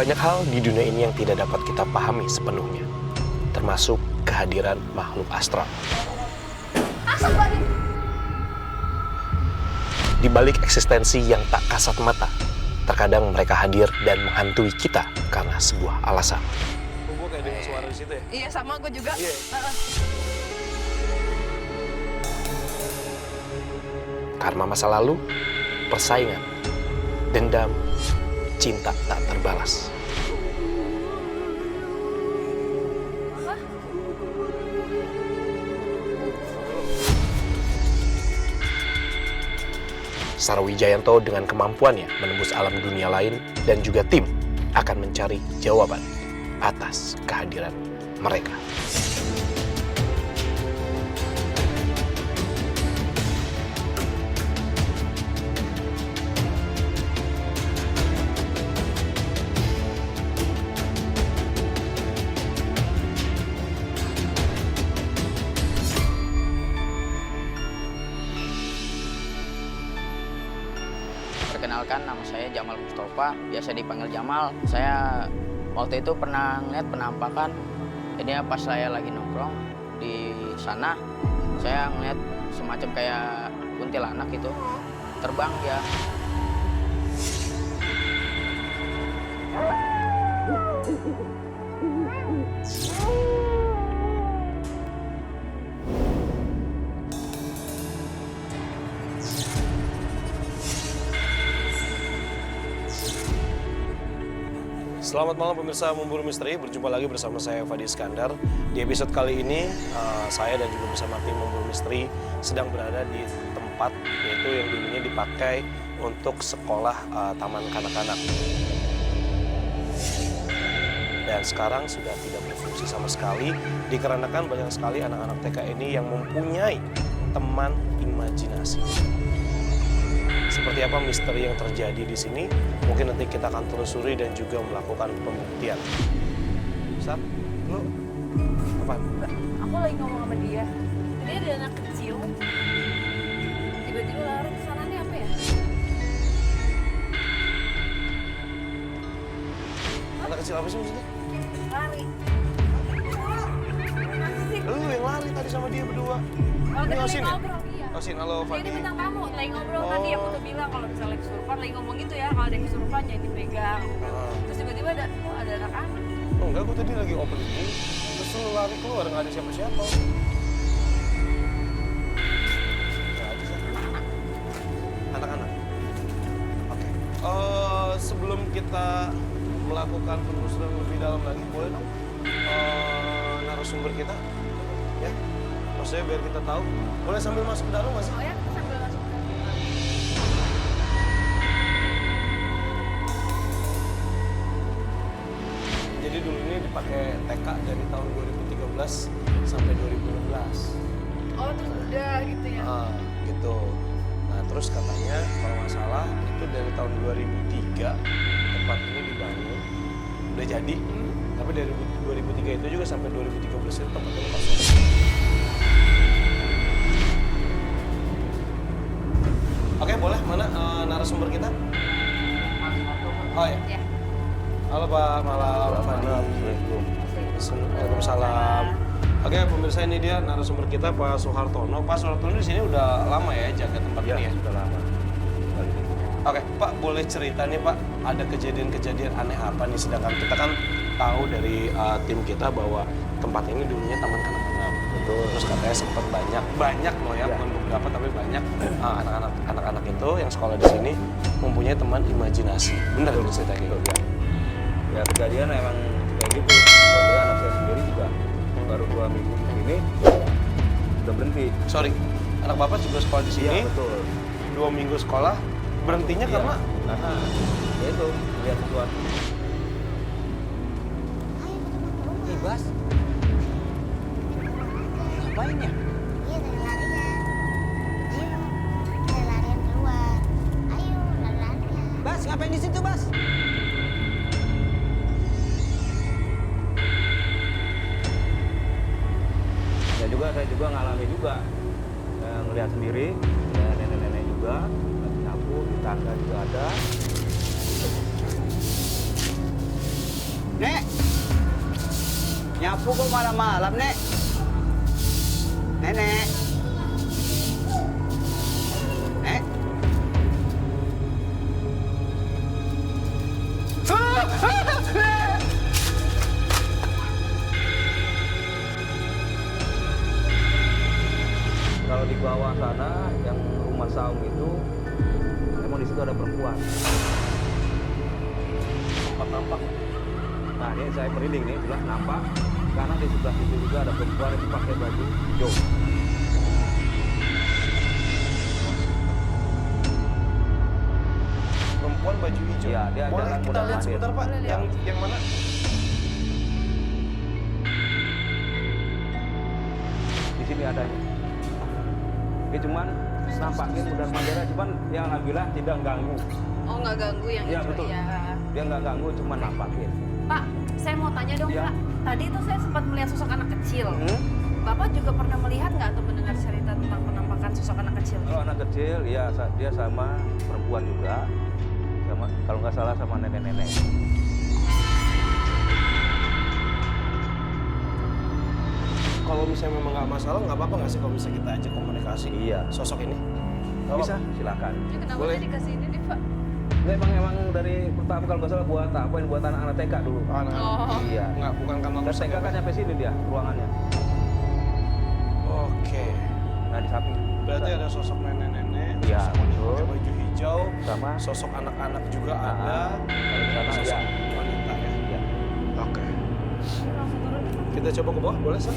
Banyak hal di dunia ini yang tidak dapat kita pahami sepenuhnya, termasuk kehadiran makhluk astral. Di balik eksistensi yang tak kasat mata, terkadang mereka hadir dan menghantui kita karena sebuah alasan. Gue kayak dengar suara di situ ya? Iya, sama gue juga. Iya. Karma masa lalu, persaingan, dendam, cinta tak terbalas. Sarwijayanto dengan kemampuannya menembus alam dunia lain dan juga tim akan mencari jawaban atas kehadiran mereka. Perkenalkan, nama saya Jamal Mustafa, biasa dipanggil Jamal. Saya waktu itu pernah ngeliat penampakan, jadi pas saya lagi nongkrong di sana, saya ngeliat semacam kayak kuntilanak gitu, terbang dia. Selamat malam pemirsa Memburu Misteri, berjumpa lagi bersama saya Fadi Iskandar. Di episode kali ini, saya dan juga bersama tim Memburu Misteri sedang berada di tempat yaitu yang dulunya dipakai untuk sekolah taman kanak-kanak. Dan sekarang sudah tidak berfungsi sama sekali, dikarenakan banyak sekali anak-anak TK ini yang mempunyai teman imajinasi. Seperti apa misteri yang terjadi di sini, mungkin nanti kita akan telusuri dan juga melakukan pembuktian. Sat, lu apa? Aku lagi ngomong sama dia. Tadi ada anak kecil. Tiba-tiba lari ke sana nih, apa ya? Anak kecil apa sih maksudnya? Lari. Masa sih? Lu yang lari tadi sama dia berdua. Oh, Ini tadi lagi Osin ya? ngobrol, iya. Osin, halo Dia Fadi. itu bintang tamu, lagi ngobrol Oh. tadi. Aku tuh bilang kalau misalnya kesurupan, lagi ngomong gitu ya. Kalau ada yang kesurupan jangan dipegang. Terus tiba-tiba ada anak-anak. Oh enggak, gue tadi lagi opening. Terus lu lari keluar, nggak ada siapa-siapa. Nggak ada sih. Anak-anak. Oke. Sebelum kita melakukan penelusuran lebih dalam lagi, boleh dong narasumber kita, ya? Maksudnya biar kita tahu. Boleh sambil masuk ke dalam nggak sih? Oh ya, kita sambil masuk. Jadi dulu ini dipakai TK dari tahun 2013 sampai 2016. Oh, terus udah gitu ya. Gitu. Nah, terus katanya kalau nggak salah itu dari tahun 2003 tempat ini dibangun, udah jadi. Tapi dari 2003 itu juga sampai 2013 itu tempat ini kosong. Oke, boleh. Mana narasumber kita? Oh ya. Ya. Halo Pak, malam Pak Fadi. Waalaikumsalam. Oke, pemirsa, ini dia narasumber kita Pak Soehartono. Pak Soehartono di sini udah lama ya jaga tempat ini ya? Sudah lama. Oke, Pak, boleh cerita nih Pak, ada kejadian-kejadian aneh apa nih? Sedangkan kita kan tahu dari tim kita bahwa tempat ini dulunya taman kanak-kanak. Betul. Terus katanya sempat banyak loh ya, bukan beberapa tapi banyak anak-anak itu yang sekolah di sini mempunyai teman imajinasi. Benar itu cerita gitu ya? Ya kejadian emang kayak gitu. Soalnya anak saya sendiri juga baru 2 minggu di sini udah berhenti. Sorry, anak Bapak juga sekolah di sini. Iya betul. 2 minggu sekolah, berhentinya Iya, karena ya itu lihat sesuatu. Ibas? Ngapain ya? Iya, dari larian. Ayo, dari larian keluar. Ayo, lari-larian. Bas, ngapain di situ, Bas? Saya juga ngalami juga. Ngelihat sendiri, ya nenek-nenek juga lagi nyapu, di tangga juga ada. Nek, nyapu kok malam-malam, Nek? Nenek. Nek. Kalau di bawah sana yang rumah saung itu emang di situ ada perempuan. Nampak. Nah ini saya merinding nih, sebelah nampak. Karena di sebelah situ juga ada perempuan yang pakai baju hijau. Perempuan baju hijau. Iya, dia Boleh jalan kita mudah lihat mandir. sebentar Pak. Boleh lihat. Yang mana? Di sini adanya. Dia cuman nampakin mudar mandirnya, cuman yang alhamdulillah tidak ganggu. Oh, nggak ganggu yang Iya, itu betul. ya. Dia nggak ganggu, cuman nampakin. Pak, saya mau tanya dong Iya. Pak. Tadi itu saya sempat melihat sosok anak kecil. Bapak juga pernah melihat nggak atau mendengar cerita tentang penampakan sosok anak kecil? Kalau anak kecil, ya dia sama perempuan juga. Sama, kalau nggak salah sama nenek-nenek. Kalau misalnya memang nggak masalah, nggak apa-apa nggak sih kalau misalnya kita ajak komunikasi Iya. sosok ini? Nggak Bisa, apa-apa. silakan. Ya, kenapa Boleh. saya dikasih ini nih Pak? Nggak, emang dari pertama kalau nggak salah buat apa? Buat anak-anak TK dulu. Anak-anak. Oh, Iya. Nggak, bukan karena Dan rusak TK ya, kan Pak? nyampe sini dia ruangannya. Oke. Nah di samping. Berarti ada sosok nenek-nenek, Iya, sosok wanita betul. pakai baju hijau, Sama. sosok anak-anak juga ada, Kalau di sana sosok ya. wanita ya. Iya. Oke. langsung turun. Kita coba ke bawah, boleh Sir?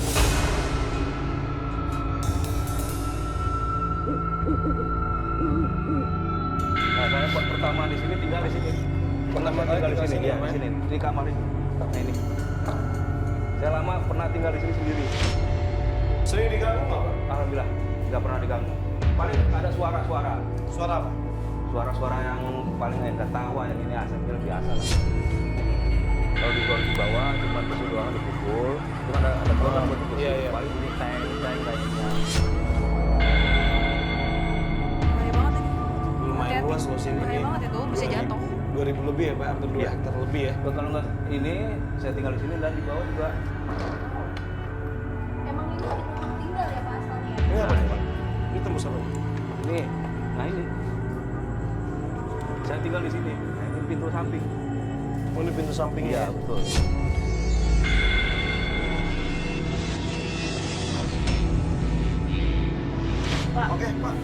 Nah saya pertama di sini tinggal di sini. Pertama kali tinggal di tinggal sini, sini, ya, Pak, di ya? sini, di kamar ini. Nah ini. Saya lama pernah tinggal di sini sendiri. Sering diganggu nggak Pak? Alhamdulillah nggak pernah diganggu. Paling ada suara-suara. Suara apa? Suara-suara yang paling yang ketawa yang ini asalnya biasa lah. Kalau di bawah cuma besi doang dipukul, cuma ada suara buat dipukul. Iya, iya. Paling bunyi teng kayaknya. Bahaya banget ini. Lumayan Hati-hati. luas loh sini. Bahaya banget itu, bisa 2000 jatuh. 2000 lebih ya Pak, hampir 2 Iya. hektar lebih ya. Kalau nggak ini saya tinggal di sini dan di bawah juga. Emang ini tempat tinggal ya Pak asalnya? Ini apa nih Pak? Ini tembus apa? Ini, nah ini. Saya tinggal di sini. Nah, ini pintu samping. Oh ini pintu sampingnya Iya ya? betul. Pak, Oke Pak.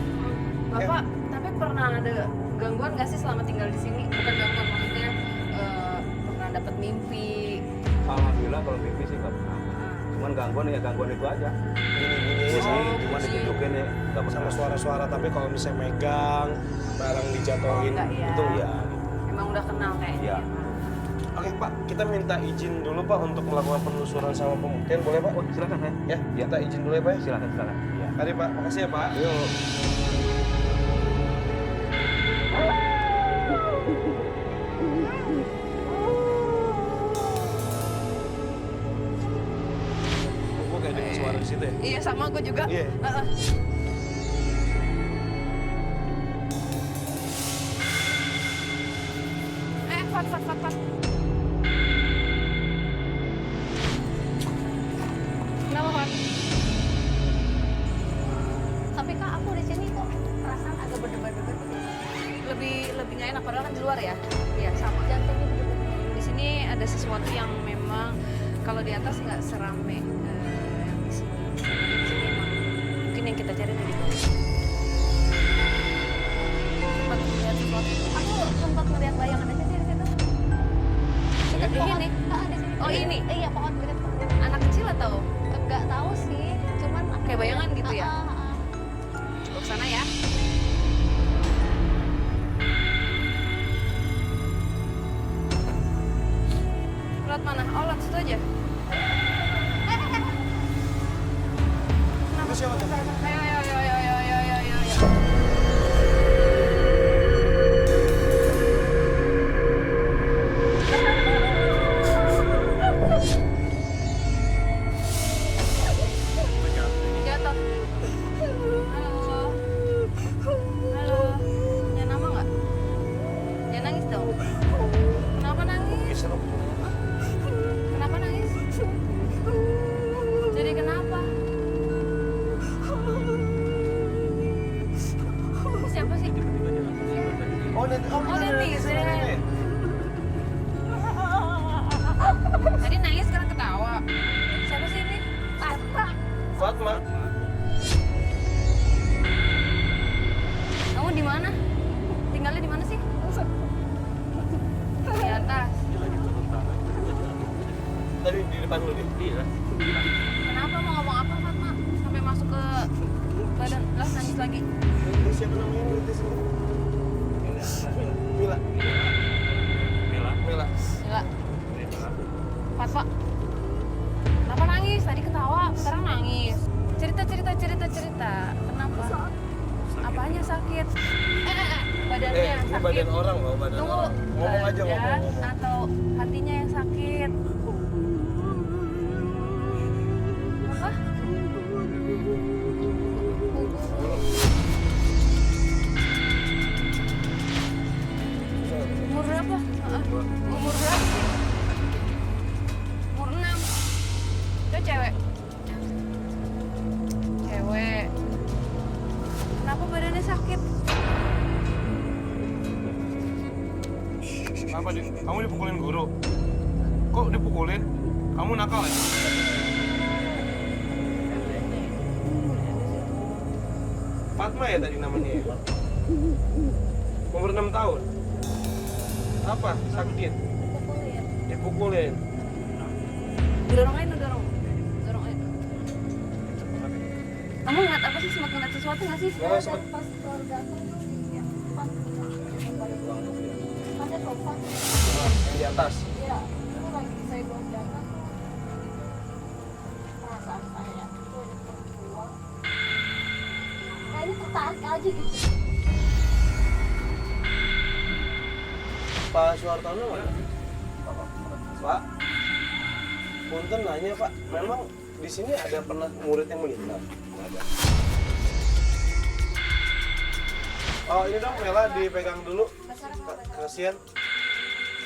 Bapak, tapi pernah ada gangguan nggak sih selama tinggal di sini? Bukan gangguan, maksudnya pernah dapat mimpi. Alhamdulillah kalau mimpi sih nggak pernah. Cuman gangguan ya gangguan itu aja. Bunyi-bunyi aja Ini sih. cuma ditunjukin ya nggak pernah. Sama suara-suara, tapi kalau misalnya megang, barang dijatuhin, Oh, enggak ya. itu ya. Emang udah kenal kayaknya. Iya. ya, Pak? Oke Pak, kita minta izin dulu Pak untuk melakukan penelusuran sama pembuktian, boleh Pak? Oh silakan ya. Ya, Iya. kita izin dulu ya Pak ya. Silakan silakan. Iya. Mari Pak, makasih ya Pak. Yuk. Gue kayak dengar suara di situ ya. Iya sama aku juga. Iya. Heeh. Fat. Kenapa Fat? Tapi Kak, aku di sini kok perasaan agak berdebar-debar gitu. Lebih nggak enak padahal kan di luar ya. Iya sama. Jantungnya berdebar. Di sini ada sesuatu yang memang kalau di atas nggak serame yang di sini. Di sini emang mungkin yang kita cari di bawah. Sempat melihat sesuatu. Aku sempat ngeliat bayangan aja sih di situ. Dekat Di pohon. sini? Ah, di sini. Oh, ini? Iya, pohon dekat pohon. Anak kecil atau Enggak tahu sih, cuman aku kayak bayangan gitu ya? Ah. Coba ke sana ya. Lewat mana? Oh, lewat situ aja. Itu siapa tuh? Ayo. Jatuh. Halo. Halo. Punya nama nggak? Jangan nangis dong. Kenapa nangis? Geser om. netizen. Tadi nangis sekarang ketawa. Siapa sih ini? Fatma. Kamu di mana? Tinggalnya di mana sih? Di atas. Tadi di depan lu deh. Iya. Kenapa mau ngomong apa Fatma? Sampai masuk ke badan las nangis lagi. Ini siapa namanya ini? Mila. Mila. Gila. Fatma. Kenapa nangis? Tadi ketawa, sekarang nangis. Cerita. Kenapa? Apanya sakit? Badannya yang ini sakit. badan orang loh, badan Tunggu. orang. Ngomong aja Badan ngomong. atau hatinya yang sakit? Apa? Umur berapa? Umur berapa sih? Umur 6. Itu cewek. Cewek. Kenapa badannya sakit? Apa kamu dipukulin guru? Kok dipukulin? Kamu nakal ya? Fatma ya tadi namanya ya? Umur 6 tahun? Apa? Sakit? Pukulin. Dipukulin. Dorongin. Kamu ngeliat apa sih? Sempat ngeliat sesuatu nggak sih? Oh, sempat. Pas keluarga aku tuh ya, pas ada sofa. Di atas. Ya, itu lagi saya gonjangan. Perasaan saya itu ada perempuan. Kayaknya tertarik aja gitu. Pak Suhartono mana? Pak, punten nanya Pak, memang di sini ada pernah murid yang meninggal? Nggak ada. Oh ini dong Mela dipegang dulu. Kasihan.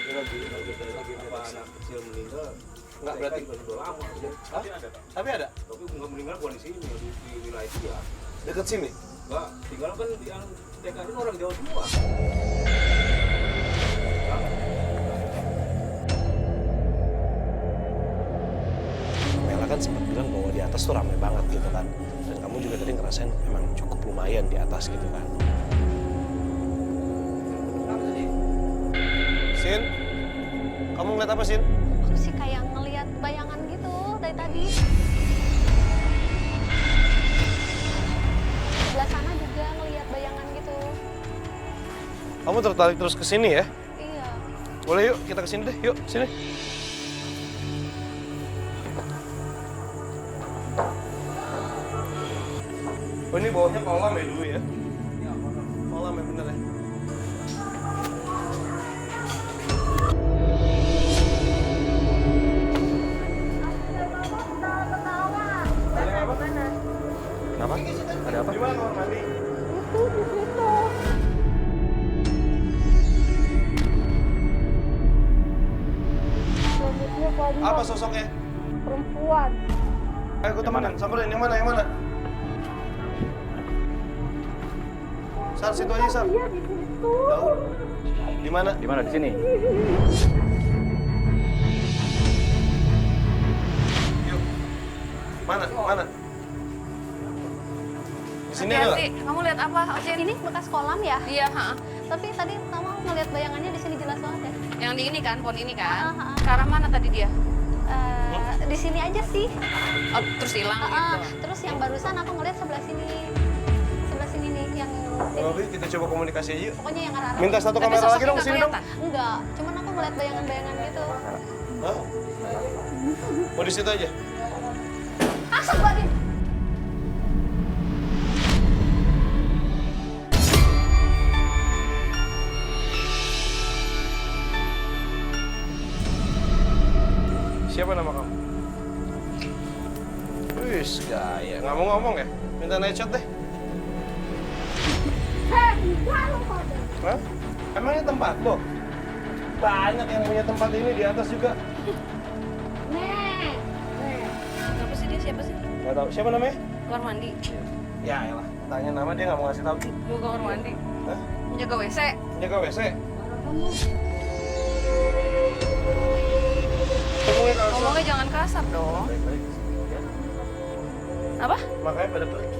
Ini lagi apa anak kecil meninggal? Nggak berarti udah lama. Hah? Tapi ada? Tapi nggak meninggal bukan di sini, di wilayah dia. Deket sini? Enggak, tinggal kan yang TK ini orang Jawa semua. Mela kan sempat bilang bahwa di atas tuh ramai banget gitu kan. Dan kamu juga tadi ngerasain emang cukup lumayan di atas gitu kan. Sin, kamu ngeliat apa Sin? Aku sih kayak ngelihat bayangan gitu dari tadi. Sebelah sana juga ngelihat bayangan gitu. Kamu tertarik terus ke sini ya? Iya. Boleh yuk, kita ke sini deh. Yuk, sini. Oh ini bawahnya kolam ya dulu ya? Kolam ya bener ya? Ada apa? Kenapa? Ada apa? Di mana kamar mandi? Rambutnya panjang, Apa sosoknya? perempuan. Ayo gue temenin, samperin. Yang mana? Yang mana? Sar, situ aja, Sar. Iya di situ. Jauh. Di mana? Di mana? Di sini. Yuk. Mana? Mana? Di sini ya? Hati-hati. Kamu lihat apa? Ojen? Ini bekas kolam ya? Iya, Tapi tadi kamu ngelihat bayangannya di sini jelas banget ya. yang di ini kan, pohon ini kan. Ah. Ke arah mana tadi dia? Di sini aja sih. Oh, terus hilang gitu. Terus yang barusan aku ngelihat sebelah sini nih yang Oke, kita coba komunikasi aja yuk. pokoknya yang arah-arah. Minta satu Tapi kamera sosoknya lagi dong, nggak sini dong. kelihatan. Enggak, cuman aku ngeliat bayangan-bayangan gitu. Hah? Mau di situ aja? Asal banget. Siapa nama kamu? Wis, gaya. Nggak mau ngomong ya? Minta night shot deh. Hah? Emangnya tempat lo? Banyak yang punya tempat ini di atas juga. Kenapa sih dia? Siapa sih? Nggak tahu. Siapa namanya? Kamar mandi. Ya elah. Tanya nama dia nggak mau ngasih tahu. Mau kamar mandi. Hah? Menjaga WC. Dia ke WC. Ngomongnya kasar. Ngomongnya jangan kasar dong. Baik-baik. Ya. Apa? Makanya pada pergi.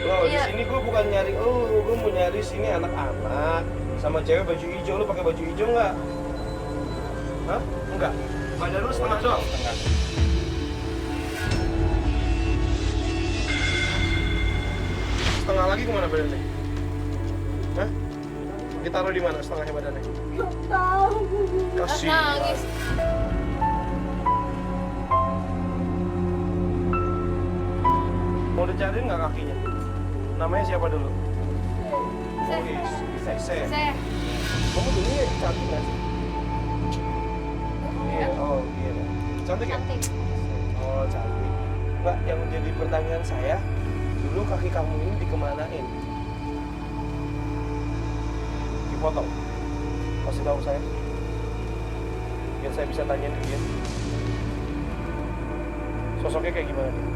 Loh, Iya. di sini gue bukan nyari gue mau nyari sini anak-anak sama cewek baju hijau. Lu pakai baju hijau nggak? Hah? Enggak. Badan lu setengah doang. Setengah. Setengah lagi kemana badannya? Hah? Ditaruh di mana setengahnya badannya? Nggak tahu. Kasih. Nangis. Mau dicariin nggak kakinya? Namanya siapa dulu? Se. Se. Se. Kamu dulu ya cantik nggak sih? Iya. Oh iya. Cantik ya? Cantik. Oh cantik. Mbak, yang jadi pertanyaan saya, dulu kaki kamu ini dikemanain? Dipotong? Kasih tahu saya. Biar saya bisa tanyain ke dia. Sosoknya kayak gimana dia?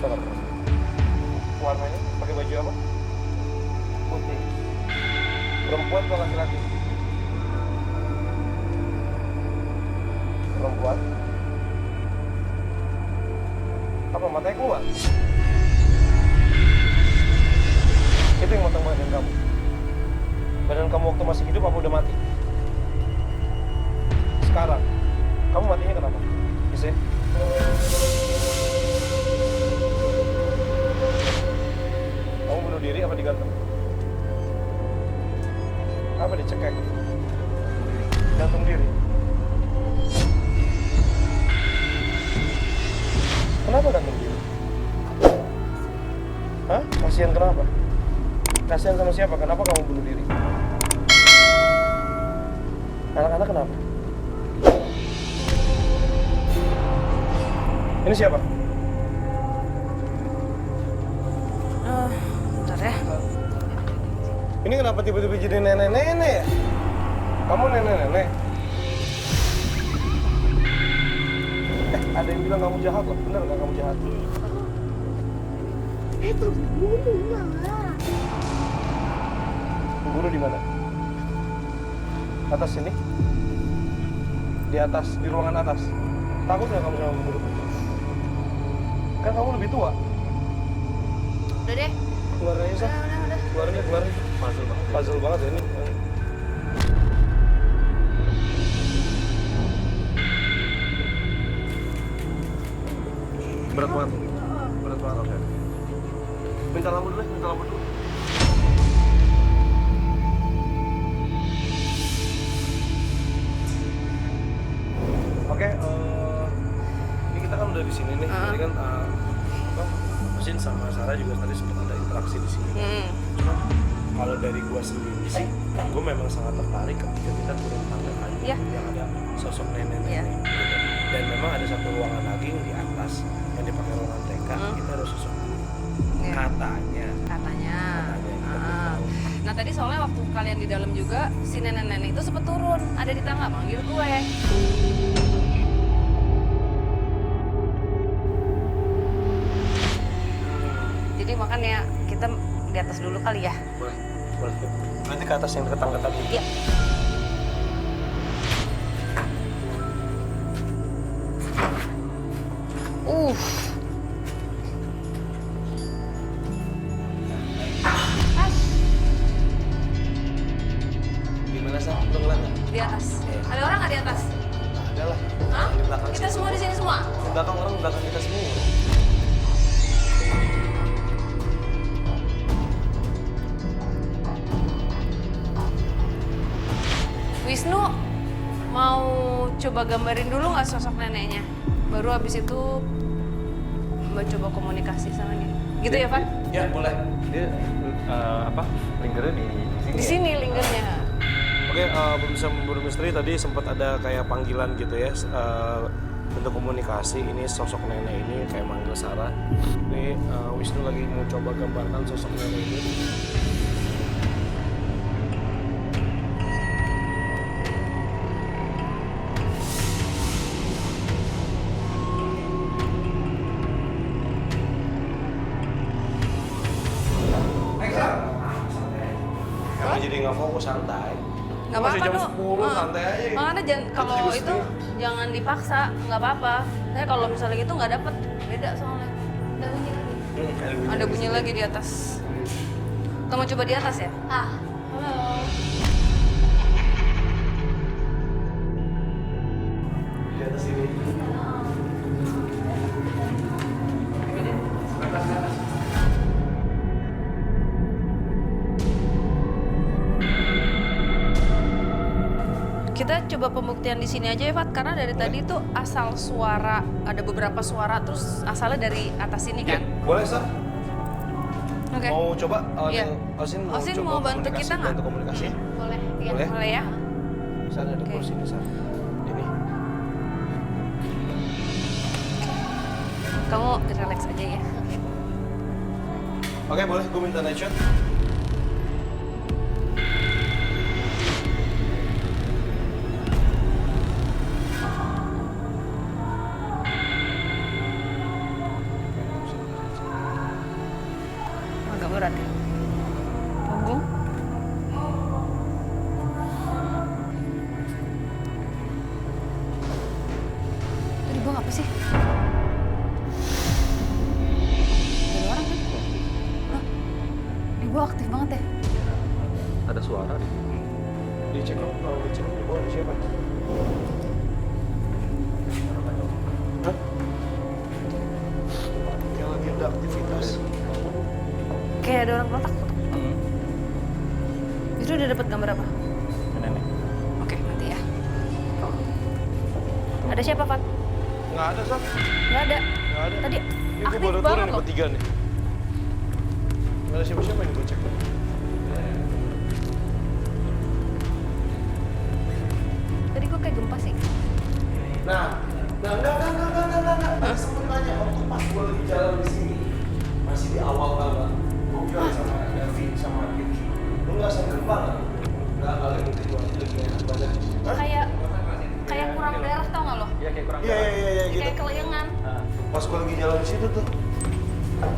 Setelah warnanya pakai baju apa? Putih. Perempuan atau laki-laki? Perempuan. Apa matanya keluar? Itu yang matang badan kamu. Badan kamu waktu masih hidup apa udah mati? Sekarang, kamu matinya kenapa? Bisa? Kamu bunuh diri apa digantung? Apa dicekek? Gantung diri. Kenapa gantung diri? Hah? Kasihan kenapa? Kasihan sama siapa? Kenapa kamu bunuh diri? Anak-anak kenapa? Ini siapa? Bentar ya. Ini kenapa tiba-tiba jadi nenek-nenek ya? Kamu nenek-nenek? Ada yang bilang kamu jahat loh, bener nggak kamu jahat? Itu bunuh lah. Pemburu di mana? Atas sini? Di atas, di ruangan atas. Takut nggak kamu sama pemburu? Kan kamu lebih tua. Udah deh. Keluar aja, Sa. Udah. Keluarin. Puzzle banget ya ini. Berat banget. Oke. Minta lampu dulu. Oke, ini kita kan udah di sini nih. Tadi kan Mesin sama Sarah juga tadi sempat ada interaksi di sini. Cuma kalau dari gua sendiri sih, gua memang sangat tertarik ketika kita turun tangga kayu Iya. yang ada sosok nenek-nenek. Iya. Gitu. Dan memang ada satu ruangan lagi yang di atas yang dipakai ruangan TK. Kita ada sosok Iya. katanya. Katanya. Kita belum Ah. tahu. Nah tadi soalnya waktu kalian di dalam juga si nenek-nenek itu sempet turun, ada di tangga manggil gue. Jadi makanya kita di atas dulu kali ya. Boleh. Berarti ke atas yang dekat tangga tadi. Iya. Gimana sih? Lu ngeliat nggak? Di atas. Ada orang nggak di atas? Ada lah. Hah? Di belakang Kita semua di sini semua. Di belakang orang, di belakang kita semua. Wisnu mau coba gambarin dulu nggak sosok neneknya? Baru habis itu Mbak coba komunikasi sama dia. Gitu ya, Van? Ya, boleh. Dia linggernya di sini. Di sini linggarnya. Oke, pemirsa Memburu Misteri tadi sempat ada kayak panggilan gitu ya, bentuk komunikasi. Ini sosok nenek ini kayak manggil Sarah. Ini Wisnu lagi mau coba gambarkan sosok nenek ini. Kamu jadi mau santai. Nggak Masih apa-apa jam tuh. 10 santai aja. Makanya jangan, Itu kalau juga itu setengah. jangan dipaksa, nggak apa-apa. Saya kalau misalnya gitu nggak dapet, beda soalnya. Udah bunyi lagi. Ada bunyi lagi di atas. Kamu coba di atas ya? Ah, halo. Di atas ini. Kita coba pembuktian di sini aja ya, Fat. Karena dari tadi tuh asal suara, ada beberapa suara, terus asalnya dari atas sini kan? Boleh, Sar? Oke. Mau coba? Iya. Osin mau Osin coba mau bantu komunikasi, kita nggak? bantu komunikasi? Boleh. Iya. Boleh? Boleh ya? Sana ada Oke. kursi nih, Sar. Ini. Kamu relax aja ya. Oke, boleh. Gue minta night shot. Agak berat ya. Punggung. Itu di bawah apa sih? Ada orang kan? Hah? Di bawah aktif banget ya? Ada suara di Dicek dong, kalau dicek di bawah ada siapa? Hah? Kayak lagi ada aktivitas. Kayak ada orang kotak. Itu udah dapat gambar apa? nenek. Oke, nanti ya. Ada siapa, Fat? Nggak ada, Sar. Nggak ada. Nggak ada. Tadi Ini gue aktif baru turun banget nih loh. bertiga nih. Nggak ada siapa-siapa yang gue cek. Tadi gue kayak gempa sih. Nah, enggak. Tadi sempet nanya, waktu pas gue lagi jalan di sini, masih di awal banget, gue bilang sama David, sama Vicky, lu nggak sambil gempa nggak? Nggak, kali mungkin gue lagi enak badan. Hah? Kayak kurang darah, tau nggak lo? Iya kayak kurang. Iya, gitu. Kayak kelayangan. Pas gue lagi jalan di situ tuh,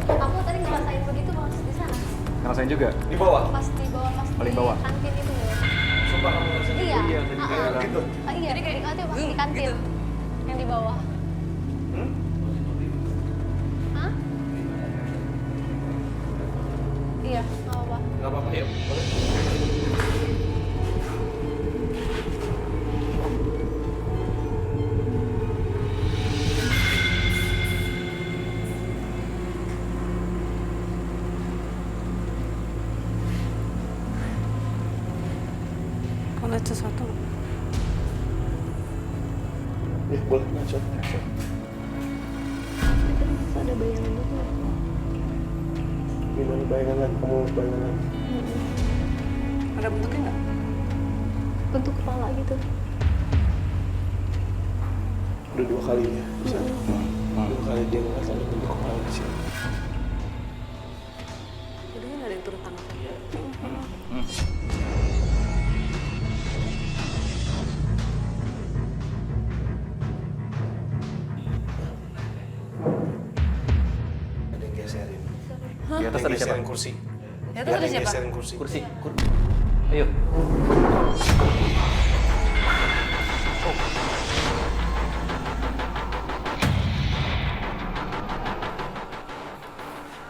Aku tadi ngerasain begitu pas di sana. Ngerasain juga. di bawah. Pas di bawah, pas Paling di bawah. kantin itu ya. Sumpah kamu nggak Iya. Iya, tadi Ah, kayak ah. gitu. Ah, iya, Jadi kayak di kantin pas di gitu. kantin. Yang di bawah. Hmm? Hah? Iya, nggak apa-apa. Nggak apa-apa, yuk. Boleh. Kau lihat sesuatu? Ya, boleh. Lanjut. Ada bayangan gitu. Gimana bayangan lagi? Kamu bayangan lagi? Ada bentuknya nggak? Bentuk kepala gitu. Udah 2 kali ya, bisa. 2 kali dia ngeliat ada bentuk kepala di sini. Udah nggak ada yang turun tangan. Ada yang geserin. Di atas ada siapa? Geserin kursi. Di atas ada siapa? Geserin kursi. Kursi. Ayo.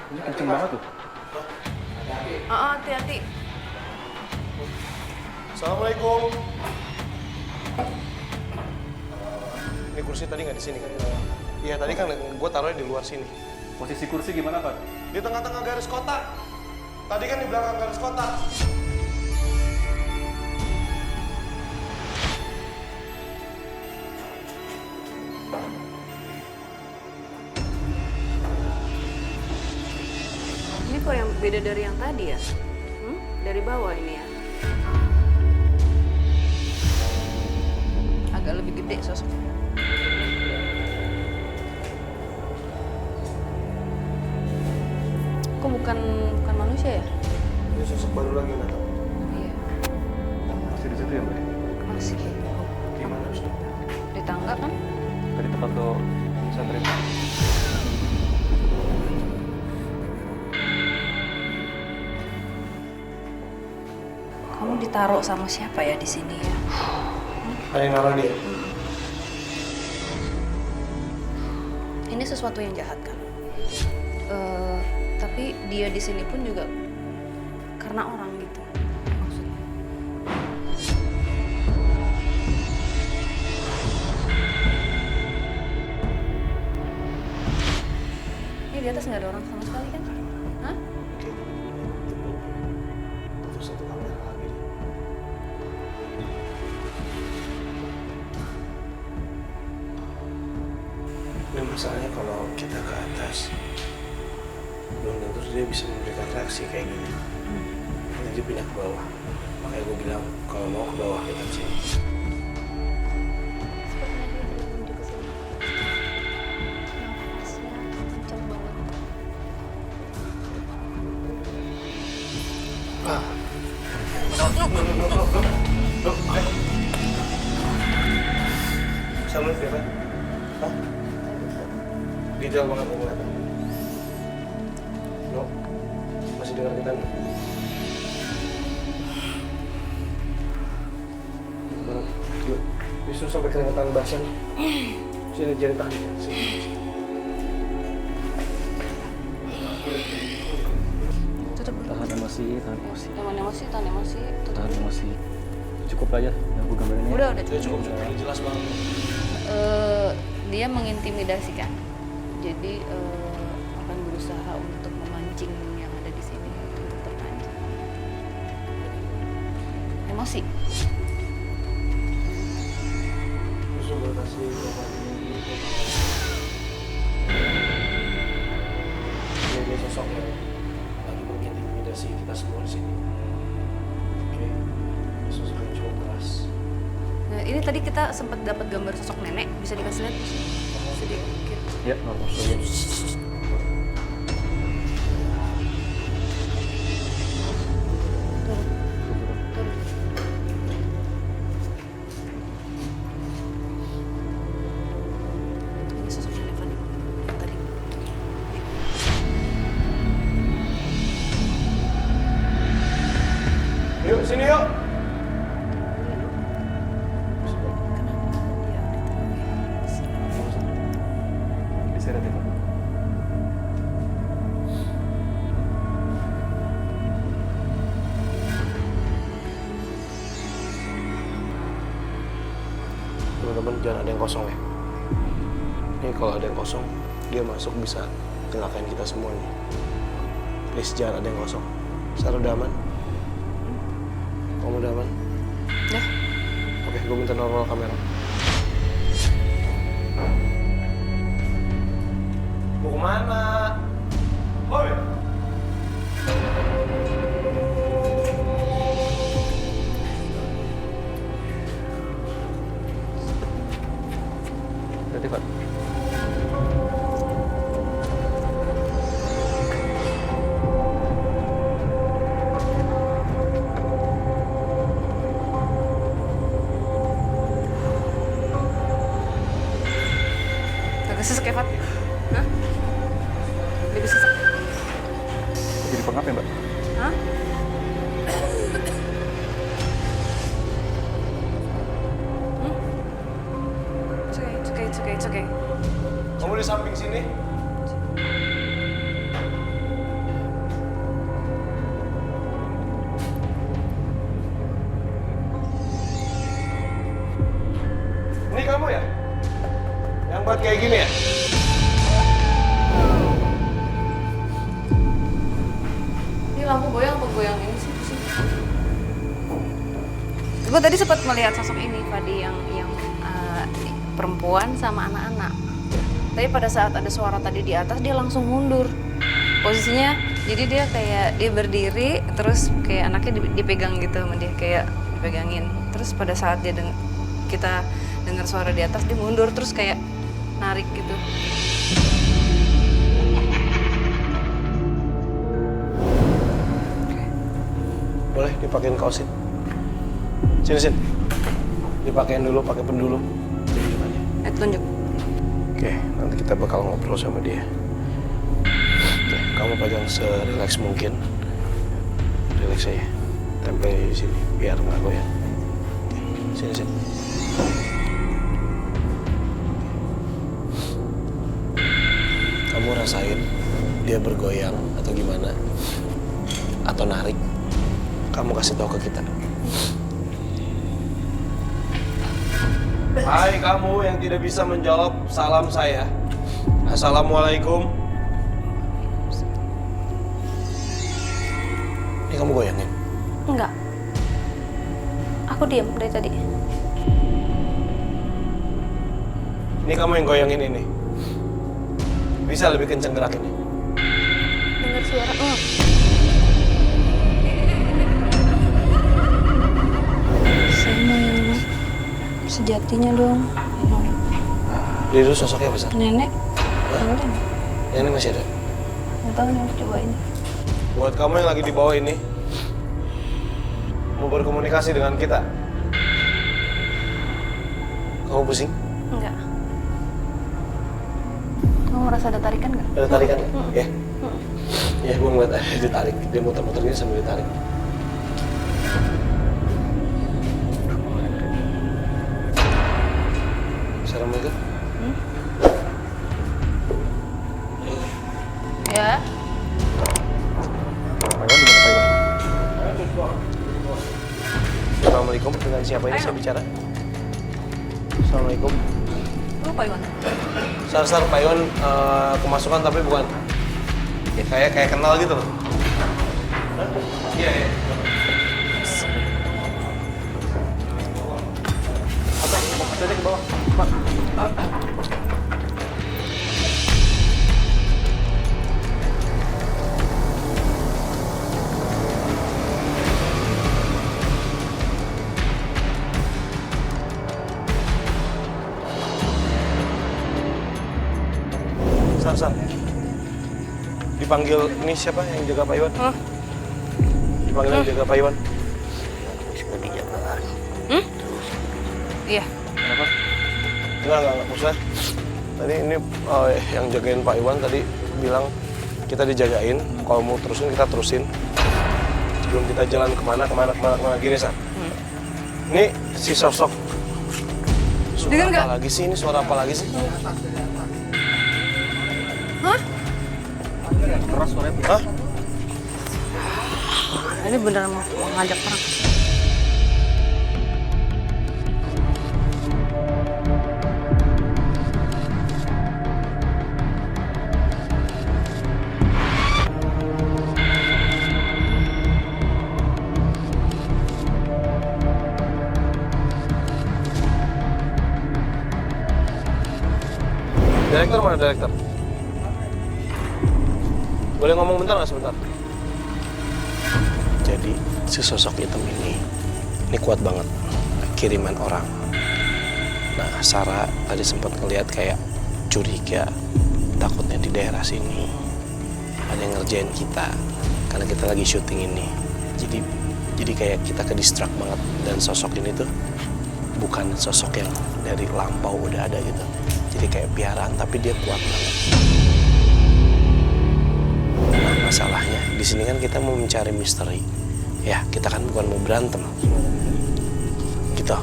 Ini kenceng banget tuh. Hati-hati. Assalamualaikum. Ini kursi tadi nggak di sini kan? Iya tadi kan gue taruhnya di luar sini. Posisi kursi gimana, Pak? Di tengah-tengah garis kotak. Tadi kan di belakang garis kotak. Ini kok yang beda dari yang tadi ya? Dari bawah ini ya? Agak lebih gede sosoknya. Kok bukan manusia ya? Ini sosok baru lagi datang. Iya, Masih di situ ya, Mbak? masih. Gimana Wisnu? Di tangga kan? Tadi tempat lo pesantren. Kamu di taruh sama siapa ya di sini ya? Ada yang naruh dia? Ini sesuatu yang jahat kan? Tapi dia di sini pun juga karena orang gitu maksudnya. Ini di atas nggak ada orang sama sekali kan? Hah? Oke. Tutup satu kamera lagi deh. Dan masalahnya kalau kita ke atas, belum tentu dia bisa memberikan reaksi kayak gini. Nanti dia pindah ke bawah. Makanya gue bilang kalau mau ke bawah kita ke sini. Sepertinya dia tidak menuju ke sini. Nafasnya kencang banget. Bisa lu lihat kan? Hah? Detail banget yang kelihatan. No? Masih dengar kita nih? Yuk, Wisnu sampai keringetan basah nih. Sini jari tahan. Sini. Tutup dulu. Tahan emosi. Tahan emosi. Tutup Tahan dulu. emosi. Cukup lah ya, yang gue gambarin ya. Udah Sudah cukup, jelas banget. Dia mengintimidasikan. Jadi akan berusaha untuk memancing yang ada di sini untuk terpancing. Emosi. Wisnu berkasih bapak ini. Dia sosok yang lagi mengintimidasi kita semua di sini. Oke, sosok yang cukup keras. Nah, ini tadi kita sempat dapat gambar sosok nenek, bisa dikasih lihat sedikit. Ya, normal saja. Ini sosok nenek Fani yang tadi. Yuk, sini yuk. Diseret ya, Pak. Teman-teman jangan ada yang kosong ya. Ini kalau ada yang kosong, dia masuk bisa celakain kita semua nih. Please jangan ada yang kosong. Sarah udah aman? Kamu udah aman? Dah. Oke, gue minta normal kamera. Mau kemana? Hoi! Berarti, Pak. Agak sesek ya, Fat? Hah? Lebih sesek? Jadi pengap ya, Mbak? Hah? It's okay. Kamu di samping sini? Ini kamu ya? Yang buat kayak gini ya? Ini lampu goyang apa goyang ini sih? Gue tadi sempat melihat sosok ini, Fadi, yang perempuan sama anak-anak. Tapi pada saat ada suara tadi di atas, dia langsung mundur posisinya. Jadi dia kayak dia berdiri, terus kayak anaknya dipegang gitu sama dia, kayak dipegangin. Terus pada saat dia kita dengar suara di atas, dia mundur terus kayak narik gitu. Boleh dipakein kausin. Sini. Dipakein dulu, pakai pendulu. Tunjuk aja. Tunjuk. Oke, nanti kita bakal ngobrol sama dia. Oke, kamu pegang se-relax mungkin. Relax aja. tempel di sini biar nggak goyang. Sini sini. Kamu rasain dia bergoyang atau gimana? Atau narik? Kamu kasih tahu ke kita. Hai kamu yang tidak bisa menjawab salam saya. Assalamualaikum. Ini kamu goyangin? Enggak. Aku diam dari tadi. Ini kamu yang goyangin ini. Bisa lebih kenceng gerakinnya. Dengar suara. Saya mau yang sejatinya dong. Dia dulu sosoknya besar. Nenek. Nenek. Ini masih ada. Nggak tahu nih, harus cobain. Buat kamu yang lagi di bawah ini, mau berkomunikasi dengan kita. Kamu pusing? Enggak. Kamu merasa ada tarikan nggak? Ada tarikan ya? Ya. Ya, gue ngeliat ditarik. Dia muter-muter gini sambil ditarik. Assalamualaikum. Ya. Pak Iwan gimana Pak Iwan? Assalamualaikum. Dengan siapa ini saya bicara? Assalamualaikum. Lu Pak Iwan? Sar, Pak Iwan kemasukan tapi bukan. Ya, kayak kenal gitu loh. Iya, iya. Ada ke bawah. Pak. Sar. Dipanggil ini siapa yang jaga Pak Iwan? Dipanggil yang jaga Pak Iwan. Iya. Kenapa? Enggak. Maksudnya tadi ini yang jagain Pak Iwan tadi bilang kita dijagain. Kalau mau terusin kita terusin. Sebelum kita jalan kemana gini, Sar. Ini si sosok. Suara Dengar apa nggak? lagi sih? Ini suara apa lagi sih? Hah? Keras suaranya. Hah? Ini beneran mau ngajak perang. Direktur mana direktur? Boleh ngomong bentar nggak sebentar? Jadi si sosok hitam ini kuat banget kiriman orang. Nah, Sarah tadi sempat ngeliat kayak curiga, takutnya di daerah sini ada yang ngerjain kita karena kita lagi syuting ini. Jadi kayak kita ke distract banget, dan sosok ini tuh bukan sosok yang dari lampau udah ada gitu. Jadi kayak piaraan tapi dia kuat banget. Nah, masalahnya di sini kan kita mau mencari misteri. Ya, kita kan bukan mau berantem. Gitu.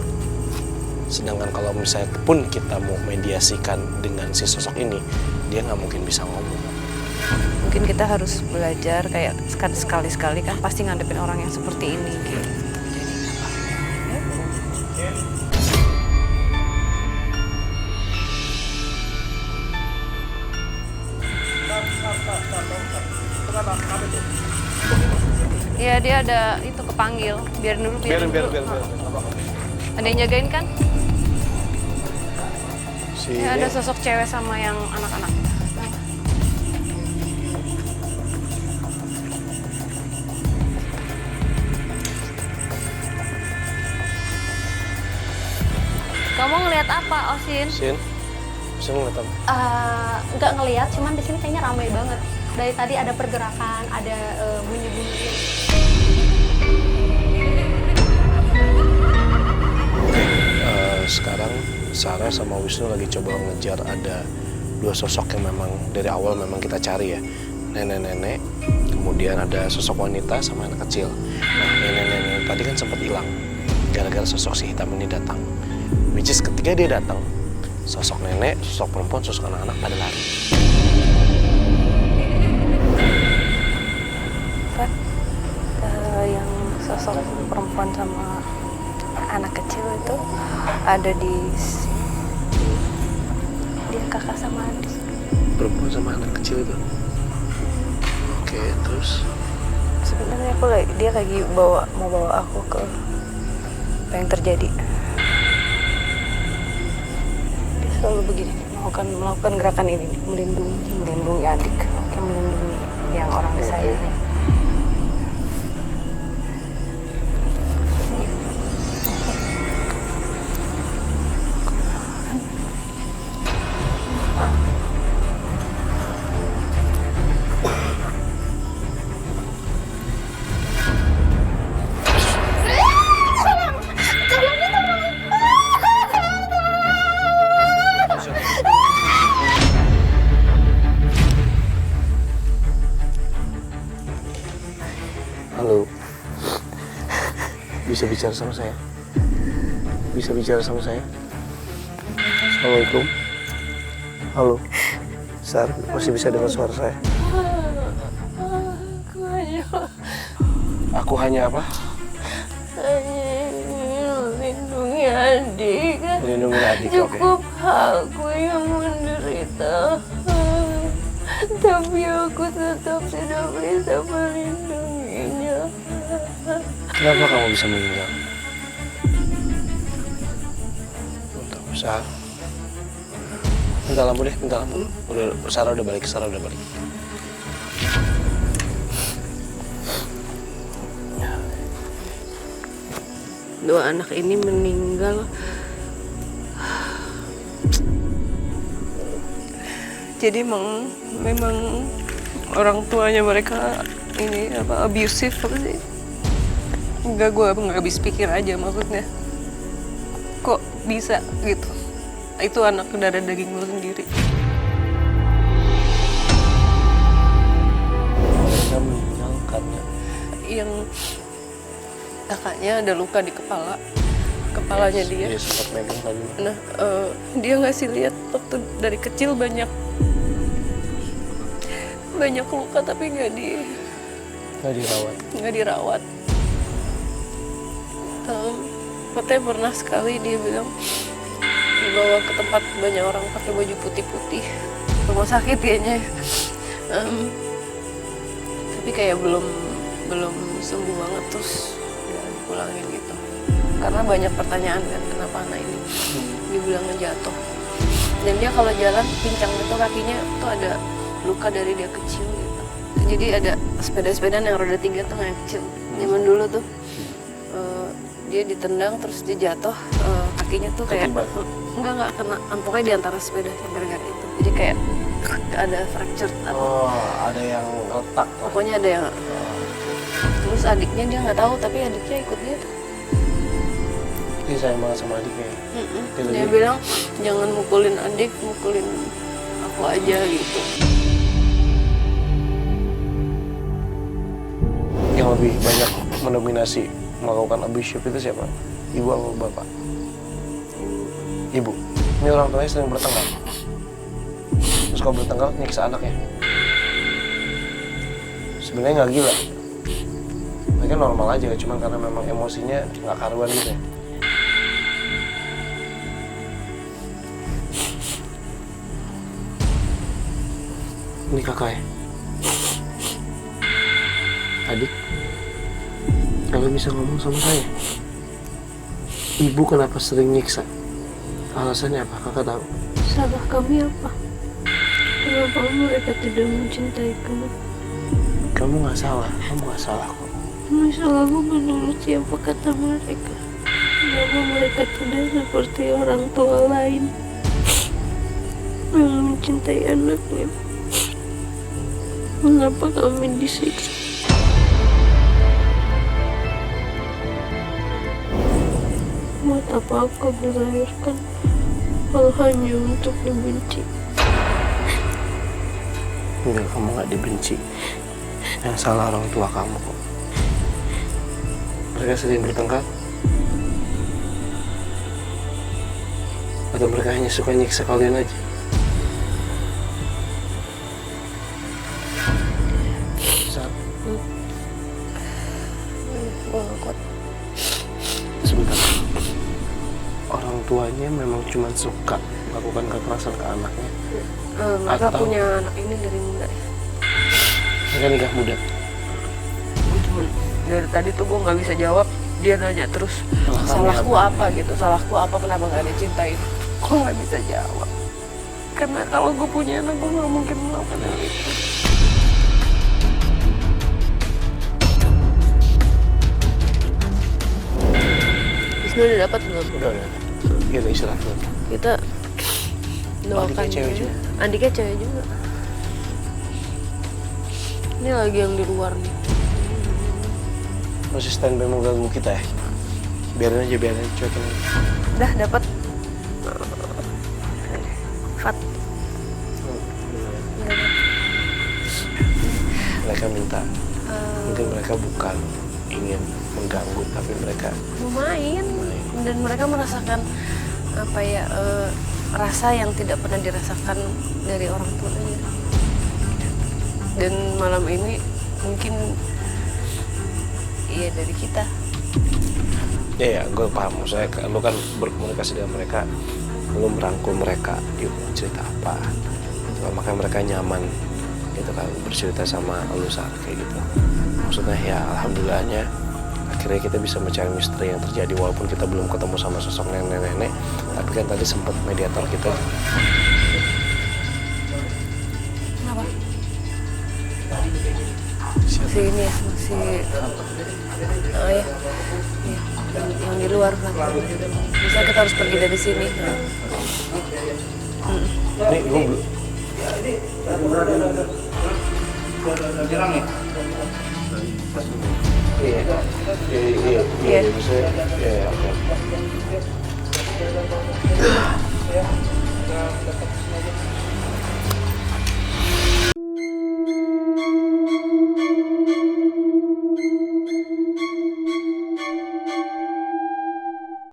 Sedangkan kalau misalnya pun kita mau mediasikan dengan si sosok ini, dia nggak mungkin bisa ngomong. Mungkin kita harus belajar kayak sekali-sekali kan pasti ngadepin orang yang seperti ini gitu. Iya, dia ada itu kepanggil. Biarin dulu. Biarin. Ada yang jagain kan? Si Ya, ini, ada sosok cewek sama yang anak-anak. Kamu ngelihat apa, Osin? Sin, bisa ngeliat apa? Nggak ngelihat, cuman di sini kayaknya ramai banget. Dari tadi ada pergerakan, ada bunyi-bunyi. Sekarang Sarah sama Wisnu lagi coba ngejar ada dua sosok yang memang dari awal memang kita cari ya. Nenek-nenek, kemudian ada sosok wanita sama anak kecil. Nah, nenek-nenek tadi kan sempat hilang gara-gara sosok si hitam ini datang. Which is ketika dia datang, sosok nenek, sosok perempuan, sosok anak-anak pada lari. Fat, yang sosok perempuan sama anak kecil itu ada di dia kakak sama adik. Perempuan sama anak kecil itu. Oke, terus Sebenarnya dia lagi mau bawa aku ke apa yang terjadi. Dia selalu begini, melakukan gerakan ini, melindungi adik, melindungi yang orang disayangi. halo. Bisa bicara sama saya? Bisa bicara sama saya? Assalamualaikum. Halo. Sar, masih bisa dengar suara saya? Aku hanya apa? Melindungi adik. Melindungi adik, oke. Cukup aku yang menderita. Tapi aku tetap tidak bisa melindunginya. Kenapa kamu bisa meninggal? Untuk usaha. Minta lampu deh, minta lampu. Sarah udah balik. Dua anak ini meninggal. Jadi memang orang tuanya mereka ini abusive apa sih? Enggak, gue nggak habis pikir aja maksudnya. Kok bisa gitu? Itu anak darah daging lo sendiri. Mereka meninggal karena Yang kakaknya ada luka di kepalanya dia. Dia sempat megang tadi. Nah, dia ngasih lihat waktu dari kecil banyak luka tapi nggak dirawat. Katanya pernah sekali dia bilang dibawa ke tempat banyak orang pakai baju putih-putih, rumah sakit kayaknya. Tapi kayak belum sembuh banget, terus udah dipulangin gitu. Karena banyak pertanyaan kan, kenapa anak ini dibilangnya jatuh. Dan dia kalau jalan pincang gitu kakinya tuh ada luka dari dia kecil gitu. Jadi ada sepeda-sepedaan yang roda 3 tuh yang kecil. Zaman dulu tuh dia ditendang terus dia jatuh, kakinya tuh kayak enggak kena, pokoknya di antara sepeda gara-gara itu. Jadi kayak ada fracture apa. Oh, ada yang retak. Pokoknya ada yang. Terus adiknya dia nggak tahu, tapi adiknya ikut dia tuh. Dia sayang banget sama adiknya. Dia bilang jangan mukulin adik, mukulin aku aja gitu. Yang lebih banyak mendominasi melakukan abusive itu siapa? Ibu atau bapak? Ibu. Ini orang tuanya sering bertengkar. Terus kalau bertengkar nyiksa anaknya. Sebenarnya nggak gila. Mereka normal aja, cuman karena memang emosinya nggak karuan gitu ya. Ini kakak ya? Adik? Kalau bisa ngomong sama saya. Ibu kenapa sering nyiksa? Alasannya apa? Kakak tahu? Salah kami apa? Kenapa mereka tidak mencintai kamu? Kamu nggak salah. Kamu nggak salah kok. Kamu selalu menurut siapa kata mereka. Kenapa mereka tidak seperti orang tua lain yang mencintai anaknya? Mengapa kami disiksa? Buat apa aku dilahirkan kalau hanya untuk dibenci? Enggak, kamu nggak dibenci. Yang salah orang tua kamu kok. mereka sedang bertengkar? Atau mereka hanya suka nyiksa kalian aja? Saat Gue gak kuat. sebentar, orang tuanya memang cuma suka melakukan kekerasan ke anaknya. Mereka Atau- punya anak ini dari muda ya. Mereka nikah muda. Cuman dari tadi tuh gue nggak bisa jawab. Dia nanya terus, Alasannya salahku apa gitu, salahku apa, kenapa nggak dicintain? Gue nggak bisa jawab. Karena kalau gue punya anak, gue nggak mungkin melakukan hal itu. Wisnu udah dapat belum? Udah. Kita istirahat dulu. Kita doakan Andika cewek dia. juga? Andika cewek juga. Ini lagi yang di luar nih. Masih standby mau ganggu kita ya? Biarin aja, cuekin aja. Udah dapat. Fat. Mereka minta, mungkin mereka bukan ingin mengganggu, tapi mereka Mau main. Dan mereka merasakan apa ya, rasa yang tidak pernah dirasakan dari orang tuanya. Dan malam ini mungkin iya dari kita. ya gue paham. Maksudnya lu kan berkomunikasi dengan mereka, lu merangkul mereka, dia mau cerita apa, makanya mereka nyaman gitu kan bercerita sama lu saat kayak gitu. Maksudnya ya alhamdulillahnya akhirnya kita bisa mencari misteri yang terjadi walaupun kita belum ketemu sama sosok nenek-nenek, tapi kan tadi sempat mediator kita. Kenapa? Masih ini ya, masih oh ya, iya, yang di luar kan. Bisa kita harus pergi dari sini. Nih gue belum. Iya. Iya. Maksudnya, iya, oke.